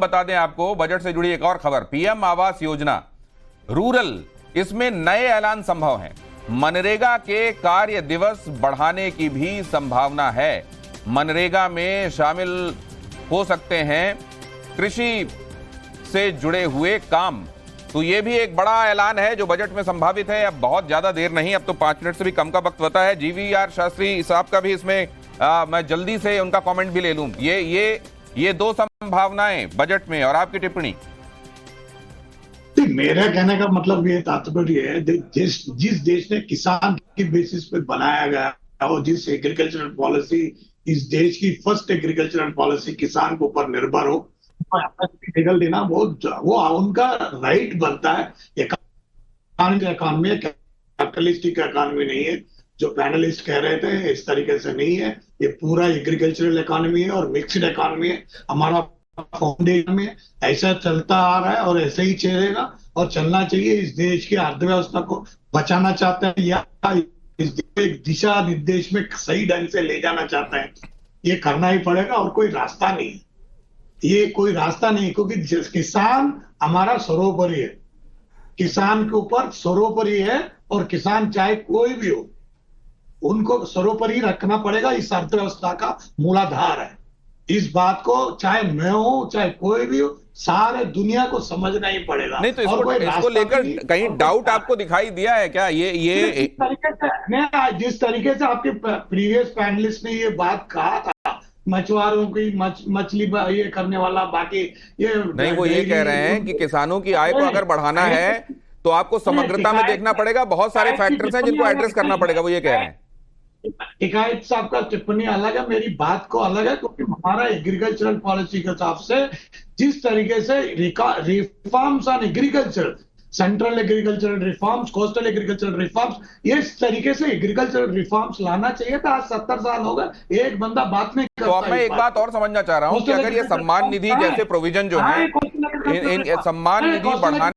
बता दें आपको, बजट से जुड़ी एक और खबर, पीएम आवास योजना रूरल, इसमें नए ऐलान संभव हैं। मनरेगा के कार्य दिवस बढ़ाने की भी संभावना है। मनरेगा में शामिल हो सकते हैं कृषि से जुड़े हुए काम। तो ये भी एक बड़ा ऐलान है जो बजट में संभावित है। अब बहुत ज्यादा देर नहीं, अब तो 5 मिनट से भी कम का वक्त बता है। जीवीआर शास्त्री साहब का भी इसमें मैं जल्दी से उनका कमेंट भी ले लूं। ये दो संभावनाएं बजट में, और आपकी टिप्पणी। मेरा कहने का मतलब ये तात्पर्य है, जिस देश ने किसान की बेसिस पे बनाया गया और जिस एग्रीकल्चरल पॉलिसी, इस देश की फर्स्ट एग्रीकल्चरल पॉलिसी किसान के ऊपर निर्भर हो, निकल देना वो उनका राइट बनता है। इकॉनमी कैपिटलिस्टिक इकॉनमी नहीं है जो पैनलिस्ट कह रहे थे, इस तरीके से नहीं है। ये पूरा एग्रीकल्चरल इकॉनमी है और मिक्स्ड इकॉनमी है। हमारा फाउंडेशन में ऐसा चलता आ रहा है और ऐसे ही चलेगा और चलना चाहिए। इस देश की अर्थव्यवस्था को बचाना चाहते हैं या इस एक दिशा निर्देश में सही ढंग से ले जाना चाहते हैं, ये करना ही पड़ेगा और कोई रास्ता नहीं। ये कोई रास्ता नहीं, क्योंकि किसान हमारा सर्वोपरि है। किसान के ऊपर सर्वोपरि है और किसान चाहे कोई भी हो, उनको सर्वोपरि रखना पड़ेगा। इस अर्थव्यवस्था का मूलाधार है। इस बात को चाहे मैं हूं चाहे कोई भी हो, सारे दुनिया को समझना ही पड़ेगा। नहीं तो इसको लेकर कहीं डाउट आपको दिखाई दिया है क्या? जिस तरीके से आपके प्रीवियस पैनलिस्ट ने ये बात कहा था, मछुआरों की मछली ये करने वाला, बाकी ये नहीं, वो ये कह रहे हैं कि किसानों की आय को अगर बढ़ाना है तो आपको समग्रता में देखना पड़ेगा। बहुत सारे फैक्टर्स हैं जिनको एड्रेस करना पड़ेगा, वो ये कह रहे हैं। टिकायत साहब का टिप्पणी अलग है, मेरी बात को अलग है, क्योंकि हमारा एग्रीकल्चरल पॉलिसी के हिसाब से जिस तरीके से reforms on agriculture, central agricultural reforms, coastal agricultural reforms, ये इस तरीके से एग्रीकल्चरल रिफॉर्म्स लाना चाहिए था। आज 70 साल हो गए, एक बंदा बात नहीं करता। तो अब मैं एक बात और समझना चाह रहा हूं कि अगर ये सम्मान निधि जैसे प्रोविजन जो है, इन सम्मान निधि बढ़ाने